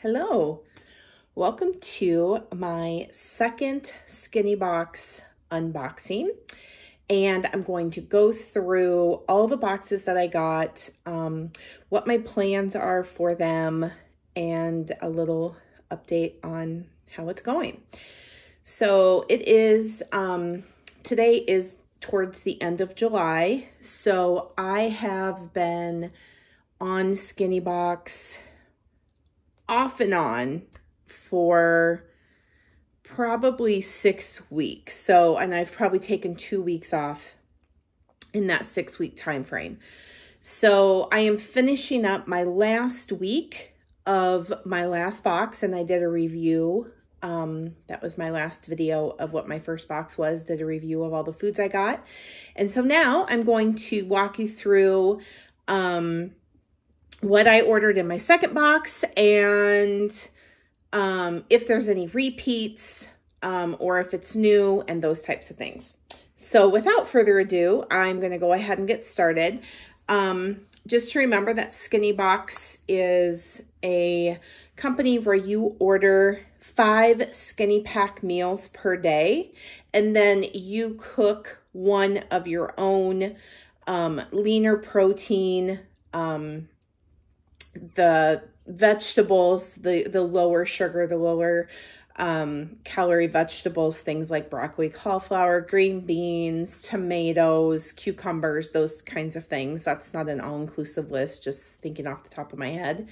Hello, welcome to my second SkinnyBox unboxing, and I'm going to go through all the boxes that I got, what my plans are for them, and a little update on how it's going. So it is, today is towards the end of July, so I have been on SkinnyBox off and on for probably 6 weeks. So, and I've probably taken 2 weeks off in that 6-week time frame. So I am finishing up my last week of my last box, and I did a review. That was my last video of what my first box was, did a review of all the foods I got. And so now I'm going to walk you through what I ordered in my second box, and if there's any repeats or if it's new and those types of things. So without further ado, I'm going to go ahead and get started. Just to remember that SkinnyBox is a company where you order 5 Skinny Pack meals per day, and then you cook one of your own leaner protein, the vegetables, the lower sugar, the lower calorie vegetables, things like broccoli, cauliflower, green beans, tomatoes, cucumbers, those kinds of things. That's not an all-inclusive list, just thinking off the top of my head.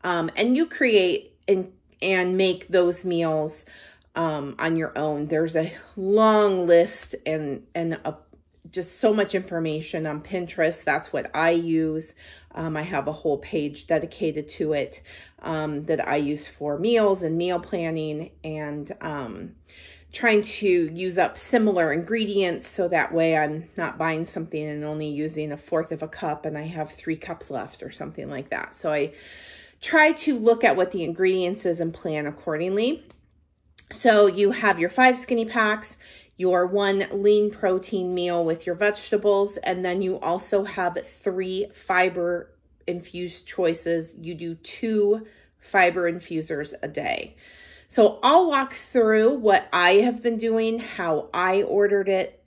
And you create and make those meals on your own. There's a long list and just so much information on Pinterest. That's what I use. I have a whole page dedicated to it that I use for meals and meal planning, and trying to use up similar ingredients so that way I'm not buying something and only using 1/4 of a cup and I have 3 cups left or something like that. So I try to look at what the ingredients is and plan accordingly. So you have your 5 skinny packs, your 1 lean protein meal with your vegetables, and then you also have 3 fiber infused choices. You do 2 fiber infusers a day. So I'll walk through what I have been doing, how I ordered it.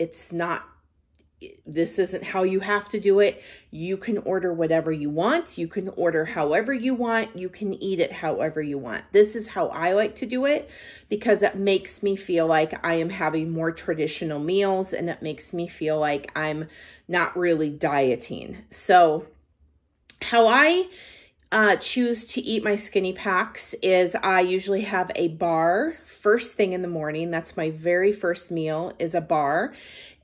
This isn't how you have to do it. You can order whatever you want. You can order however you want. You can eat it however you want. This is how I like to do it because it makes me feel like I am having more traditional meals, and it makes me feel like I'm not really dieting. So how I choose to eat my skinny packs is I usually have a bar first thing in the morning. That's my very first meal, is a bar.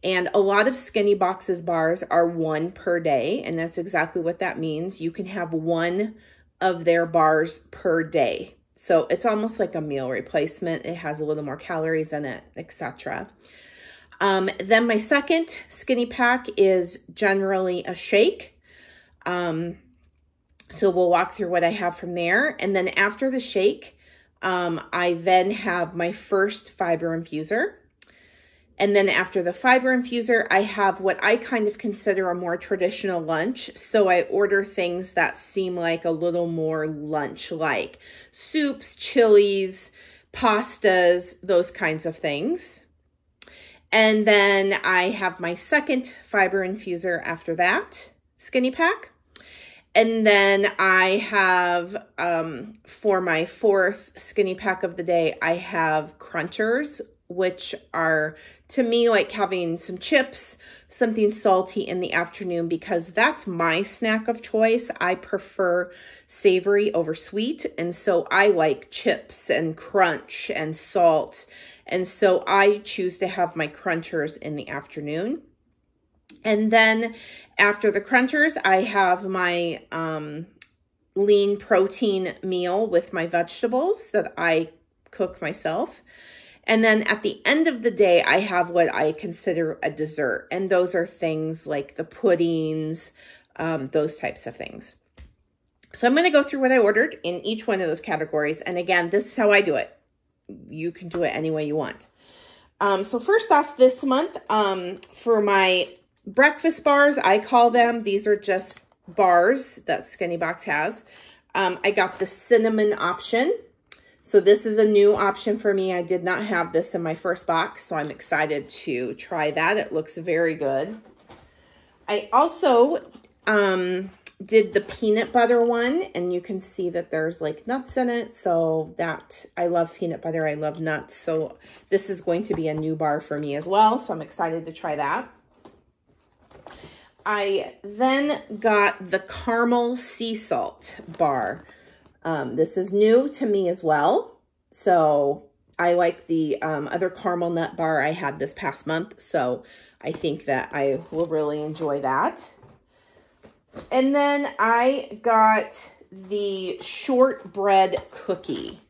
And a lot of SkinnyBox's bars are 1 per day, and that's exactly what that means. You can have 1 of their bars per day. So it's almost like a meal replacement. It has a little more calories in it, etc. Then my second skinny pack is generally a shake. So we'll walk through what I have from there. And then after the shake, I then have my first fiber infuser. And then after the fiber infuser, I have what I kind of consider a more traditional lunch. So I order things that seem like a little more lunch-like. Soups, chilies, pastas, those kinds of things. And then I have my second fiber infuser after that, skinny pack. And then I have, for my 4th skinny pack of the day, I have crunchers, which are, to me, like having some chips, something salty in the afternoon, because that's my snack of choice. I prefer savory over sweet, and so I like chips and crunch and salt, and so I choose to have my crunchers in the afternoon. And then after the crunchers, I have my lean protein meal with my vegetables that I cook myself. And then at the end of the day, I have what I consider a dessert. And those are things like the puddings, those types of things. So I'm going to go through what I ordered in each one of those categories. And again, this is how I do it. You can do it any way you want. So first off, this month, for my breakfast bars, I call them, these are just bars that SkinnyBox has. I got the cinnamon option. So this is a new option for me. I did not have this in my first box, so I'm excited to try that. It looks very good. I also did the peanut butter one, and you can see that there's like nuts in it. So that, I love peanut butter. I love nuts. So this is going to be a new bar for me as well. So I'm excited to try that. I then got the caramel sea salt bar. This is new to me as well. So I like the other caramel nut bar I had this past month. So I think that I will really enjoy that. And then I got the shortbread cookie.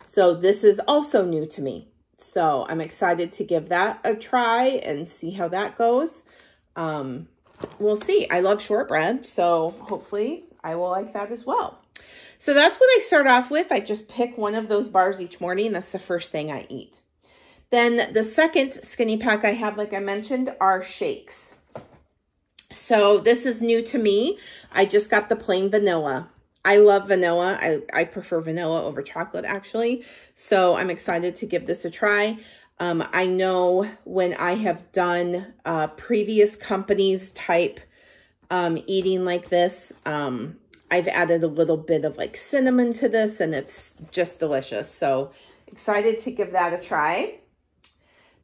So this is also new to me. So I'm excited to give that a try and see how that goes. We'll see. I love shortbread, so hopefully I will like that as well. So that's what I start off with. I just pick one of those bars each morning. That's the first thing I eat. Then the second skinny pack I have, like I mentioned, are shakes. So this is new to me. I just got the plain vanilla. I love vanilla. I prefer vanilla over chocolate, actually. So I'm excited to give this a try. I know when I have done previous companies type eating like this, I've added a little bit of like cinnamon to this, and it's just delicious. So excited to give that a try.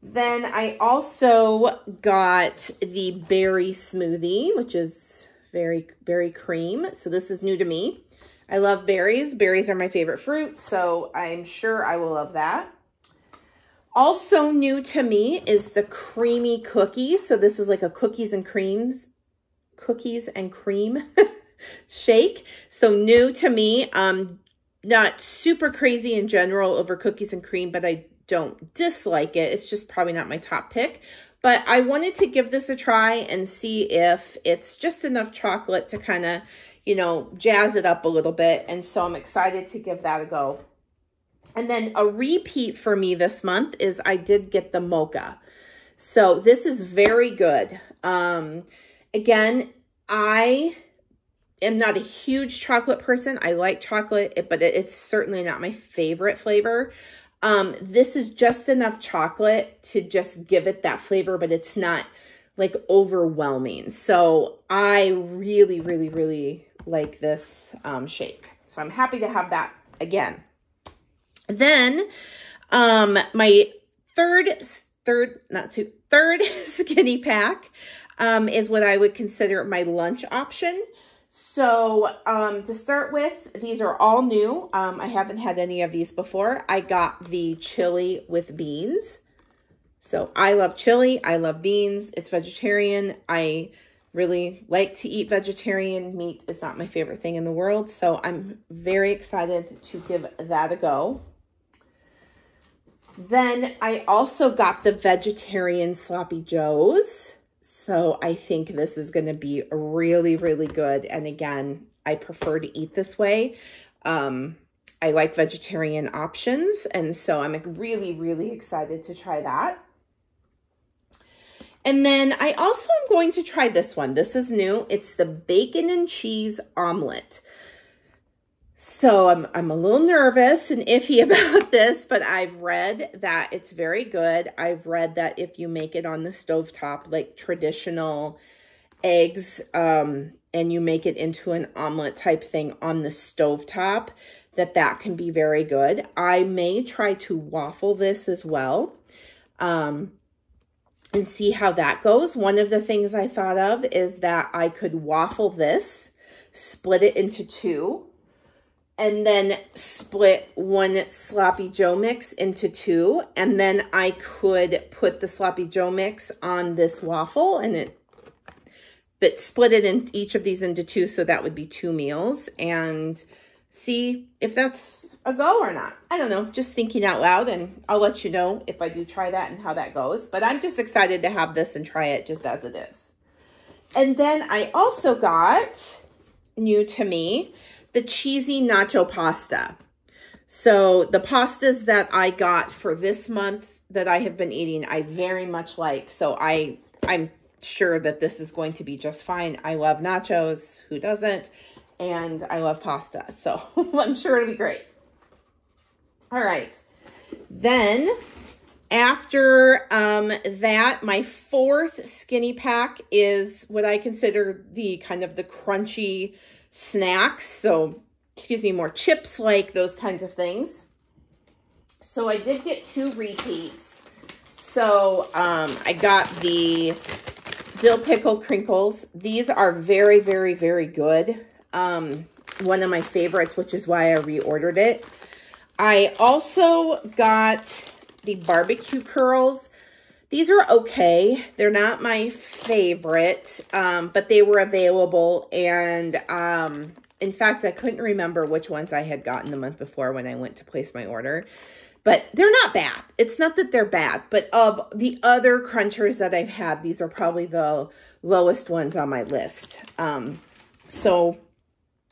Then I also got the berry smoothie, which is berry cream. So this is new to me. I love berries. Berries are my favorite fruit, so I'm sure I will love that. Also new to me is the creamy cookie. So this is like a cookies and cream shake. So new to me. Not super crazy in general over cookies and cream, but I don't dislike it. It's just probably not my top pick. But I wanted to give this a try and see if it's just enough chocolate to kind of, you know, jazz it up a little bit. And so I'm excited to give that a go. And then a repeat for me this month is I did get the mocha. So this is very good. Again, I am not a huge chocolate person. I like chocolate, but it's certainly not my favorite flavor. This is just enough chocolate to just give it that flavor, but it's not like overwhelming. So I really, really, really like this shake. So I'm happy to have that again. Then my third skinny pack is what I would consider my lunch option. So to start with, these are all new. I haven't had any of these before. I got the chili with beans. So I love chili. I love beans. It's vegetarian. I really like to eat vegetarian. Meat is not my favorite thing in the world. So I'm very excited to give that a go. Then I also got the vegetarian sloppy joes. So I think this is going to be really, really good. And again, I prefer to eat this way. I like vegetarian options. And so I'm really, really excited to try that. And then I also am going to try this one. This is new. It's the bacon and cheese omelet. So I'm a little nervous and iffy about this, but I've read that it's very good. I've read that if you make it on the stovetop, like traditional eggs, and you make it into an omelet type thing on the stovetop, that can be very good. I may try to waffle this as well, and see how that goes. One of the things I thought of is that I could waffle this, split it into two, and then split one sloppy joe mix into two. And then I could put the sloppy joe mix on this waffle but split it in each of these into two. So that would be 2 meals, and see if that's a go or not. I don't know, just thinking out loud, and I'll let you know if I do try that and how that goes. But I'm just excited to have this and try it just as it is. And then I also got, new to me, the cheesy nacho pasta. So the pastas that I got for this month that I have been eating, I very much like. So I'm sure that this is going to be just fine. I love nachos. Who doesn't? and I love pasta, so I'm sure it'll be great. All right. Then after that, my fourth skinny pack is what I consider the kind of the crunchy snacks. So, excuse me, more chips, like those kinds of things. So I did get 2 repeats. So I got the dill pickle crinkles. These are very, very, very good. One of my favorites, which is why I reordered it. I also got the barbecue curls. These are okay. They're not my favorite, but they were available. And in fact, I couldn't remember which ones I had gotten the month before when I went to place my order. But they're not bad. It's not that they're bad, but of the other crunchers that I've had, these are probably the lowest ones on my list. So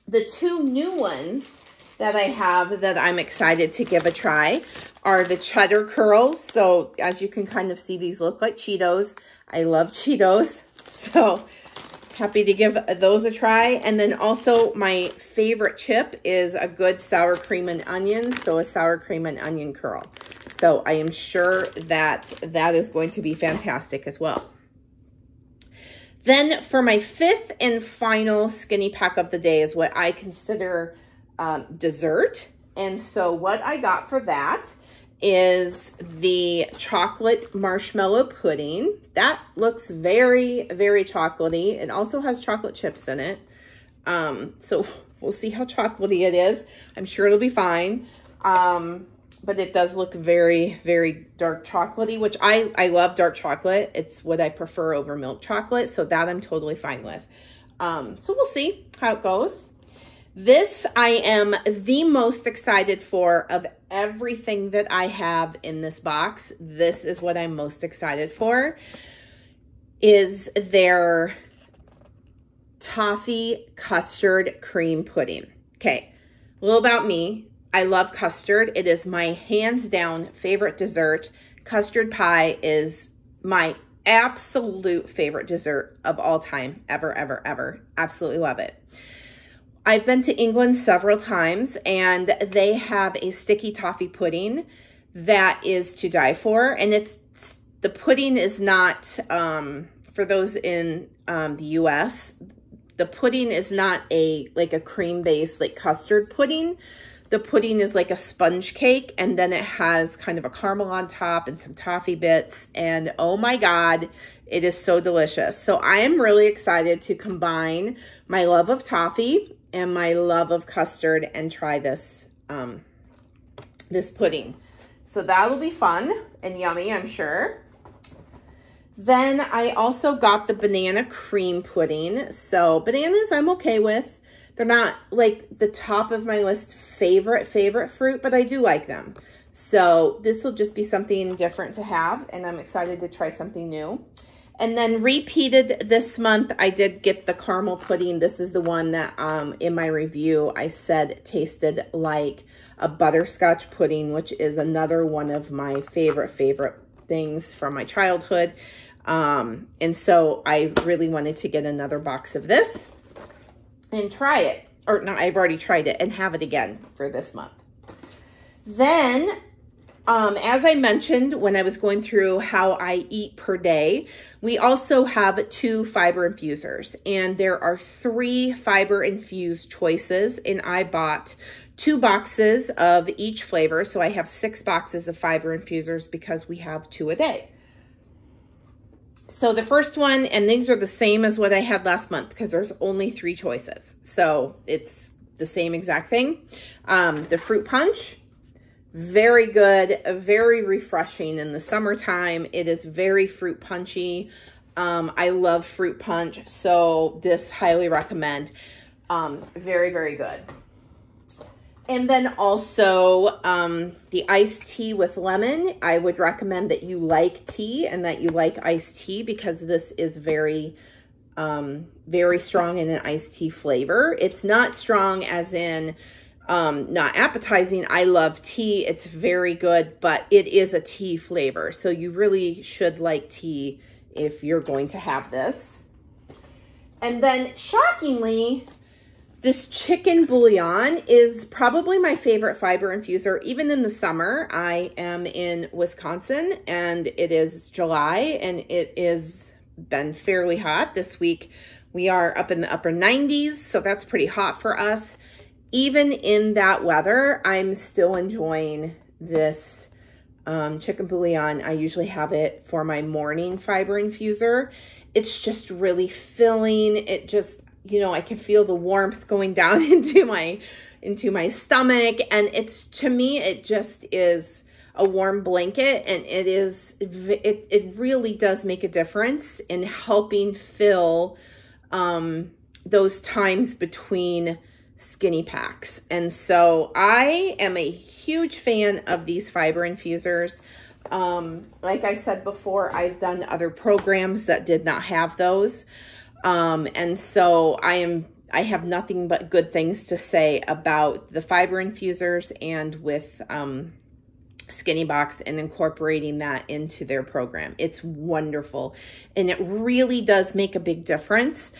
the 2 new ones that I have that I'm excited to give a try are the cheddar curls. So as you can kind of see, these look like Cheetos. I love Cheetos. So happy to give those a try. And then also my favorite chip is a good sour cream and onion. So a sour cream and onion curl. So I am sure that that is going to be fantastic as well. Then for my 5th and final skinny pack of the day is what I consider dessert. And so what I got for that is the chocolate marshmallow pudding. That looks very, very chocolatey. It also has chocolate chips in it. So we'll see how chocolatey it is. I'm sure it'll be fine. But it does look very, very dark chocolatey, which I love dark chocolate. It's what I prefer over milk chocolate. So that I'm totally fine with. So we'll see how it goes. This I am the most excited for of everything that I have in this box. This is what I'm most excited for, is their toffee custard cream pudding. Okay, a little about me. I love custard. It is my hands down favorite dessert. Custard pie is my absolute favorite dessert of all time, ever, ever, ever. Absolutely love it. I've been to England several times, and they have a sticky toffee pudding that is to die for. And the pudding is not, for those in the US, the pudding is not like a cream-based like custard pudding. The pudding is like a sponge cake, and then it has kind of a caramel on top and some toffee bits. And oh my God, it is so delicious. So I am really excited to combine my love of toffee and my love of custard and try this, this pudding. So that'll be fun and yummy, I'm sure. Then I also got the banana cream pudding. So bananas I'm okay with. They're not like the top of my list favorite fruit, but I do like them. So this will just be something different to have, and I'm excited to try something new. And then repeated this month, I did get the caramel pudding. This is the one that in my review I said tasted like a butterscotch pudding, which is another one of my favorite things from my childhood. And so I really wanted to get another box of this and try it. Or no, I've already tried it and have it again for this month. Then, as I mentioned when I was going through how I eat per day, we also have 2 fiber infusers, and there are 3 fiber infused choices, and I bought 2 boxes of each flavor. So I have 6 boxes of fiber infusers because we have 2 a day. So the first one, and these are the same as what I had last month because there's only 3 choices. So it's the same exact thing. The fruit punch, very good, very refreshing in the summertime. It is very fruit punchy. I love fruit punch, so this highly recommend. Very, very good. And then also the iced tea with lemon. I would recommend that you like tea and that you like iced tea because this is very, very strong in an iced tea flavor. It's not strong as in not appetizing. I love tea. It's very good, but it is a tea flavor. So you really should like tea if you're going to have this. And then shockingly, This chicken bouillon is probably my favorite fiber infuser, even in the summer. I am in Wisconsin and it is July and it is been fairly hot. This week we are up in the upper 90s, so that's pretty hot for us. Even in that weather, I'm still enjoying this chicken bouillon. I usually have it for my morning fiber infuser. It's just really filling. It just, you know, I can feel the warmth going down into my stomach, and it's, to me, it just is a warm blanket, and it really does make a difference in helping fill those times between skinny packs. And so I am a huge fan of these fiber infusers. Like I said before, I've done other programs that did not have those. And so I have nothing but good things to say about the fiber infusers and with SkinnyBox and incorporating that into their program. It's wonderful. And it really does make a big difference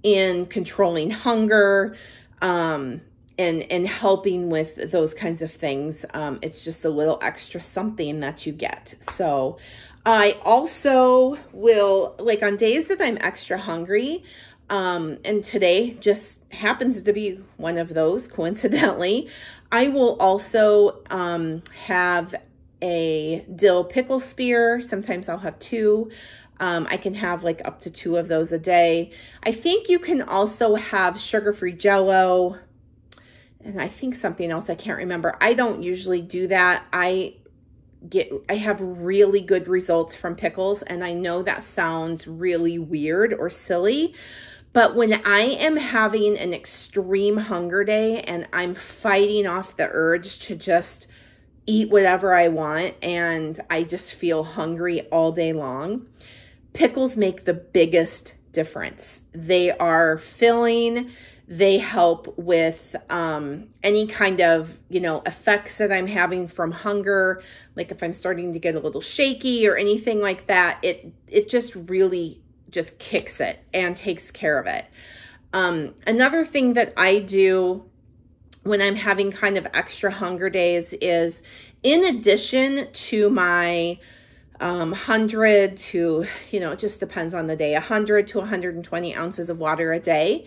in controlling hunger, and helping with those kinds of things. It's just a little extra something that you get. So I also will, like on days that I'm extra hungry, and today just happens to be one of those, coincidentally, I will also have a dill pickle spear. Sometimes I'll have two. I can have like up to 2 of those a day. I think you can also have sugar-free Jell-O, and I think something else, I can't remember. I don't usually do that. I have really good results from pickles, and I know that sounds really weird or silly, but when I am having an extreme hunger day and I'm fighting off the urge to just eat whatever I want and I just feel hungry all day long, pickles make the biggest difference. They are filling. They help with any kind of, you know, effects that I'm having from hunger. Like if I'm starting to get a little shaky or anything like that, it just really just kicks it and takes care of it. Another thing that I do when I'm having kind of extra hunger days is, in addition to my 100 to, you know, it just depends on the day, 100 to 120 ounces of water a day.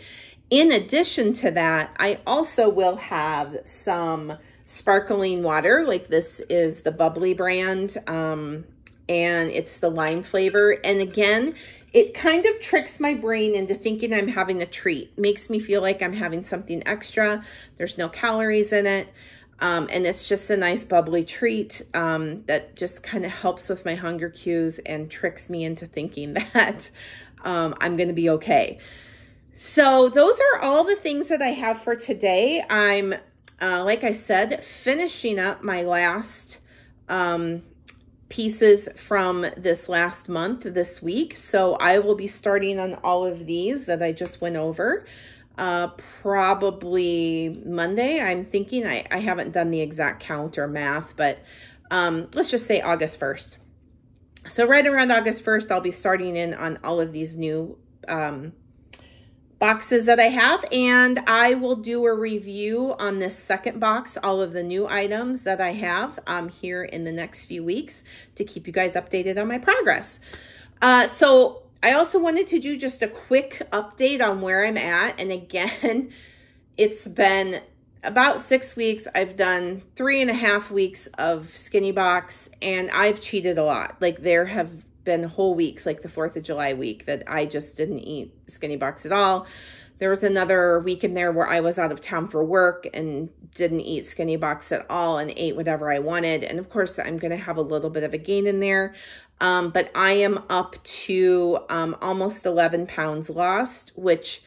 In addition to that, I also will have some sparkling water. Like this is the Bubbly brand, and it's the lime flavor. And again, it kind of tricks my brain into thinking I'm having a treat. Makes me feel like I'm having something extra. There's no calories in it. And it's just a nice bubbly treat that just kind of helps with my hunger cues and tricks me into thinking that I'm going to be okay. So those are all the things that I have for today. I'm, like I said, finishing up my last pieces from this last month this week. So I will be starting on all of these that I just went over. Probably Monday. I'm thinking, I haven't done the exact count or math, but let's just say August 1st. So right around August 1st, I'll be starting in on all of these new boxes that I have, and I will do a review on this second box, all of the new items that I have here in the next few weeks to keep you guys updated on my progress. So I also wanted to do just a quick update on where I'm at. And again, it's been about 6 weeks. I've done 3.5 weeks of SkinnyBox, and I've cheated a lot. Like there have been whole weeks, like the 4th of July week, that I just didn't eat SkinnyBox at all. There was another week in there where I was out of town for work and didn't eat SkinnyBox at all and ate whatever I wanted. And of course, I'm going to have a little bit of a gain in there. But I am up to almost 11 pounds lost, which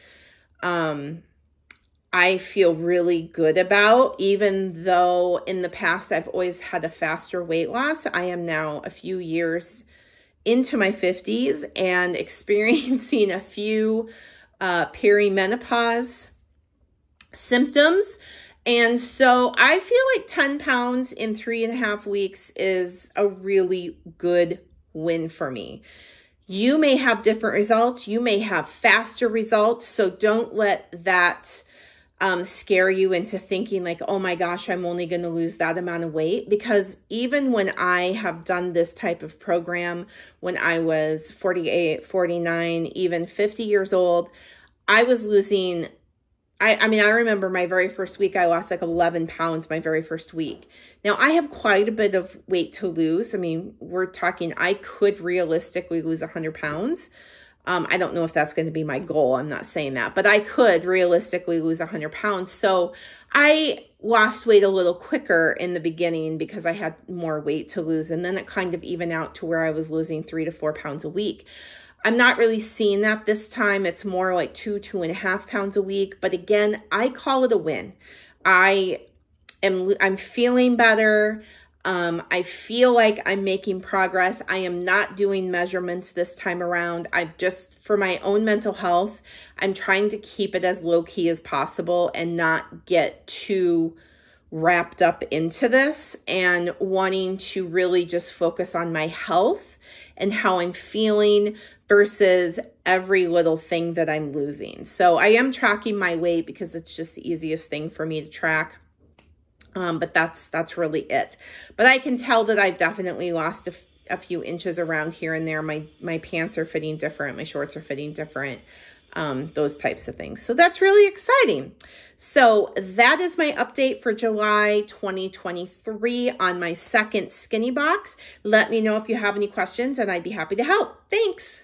I feel really good about, even though in the past I've always had a faster weight loss. I am now a few years into my 50s and experiencing a few perimenopause symptoms. And so I feel like 10 pounds in 3.5 weeks is a really good win for me. You may have different results. You may have faster results. So don't let that scare you into thinking like, oh my gosh, I'm only going to lose that amount of weight. Because even when I have done this type of program, when I was 48, 49, even 50 years old, I was losing, I mean, I remember my very first week, I lost like 11 pounds my very first week. Now I have quite a bit of weight to lose. I mean, we're talking, I could realistically lose 100 pounds. I don't know if that's going to be my goal. I'm not saying that, but I could realistically lose 100 pounds. So I lost weight a little quicker in the beginning because I had more weight to lose. And then it kind of evened out to where I was losing 3 to 4 pounds a week. I'm not really seeing that this time. It's more like 2.5 pounds a week. But again, I call it a win. I'm feeling better. I feel like I'm making progress. I am not doing measurements this time around. I just, for my own mental health, I'm trying to keep it as low key as possible and not get too wrapped up into this, and wanting to really just focus on my health and how I'm feeling versus every little thing that I'm losing. So I am tracking my weight because it's just the easiest thing for me to track. But that's really it. But I can tell that I've definitely lost a few inches around here and there. My pants are fitting different. My shorts are fitting different. Those types of things. So that's really exciting. So that is my update for July 2023 on my second SkinnyBox. Let me know if you have any questions and I'd be happy to help. Thanks.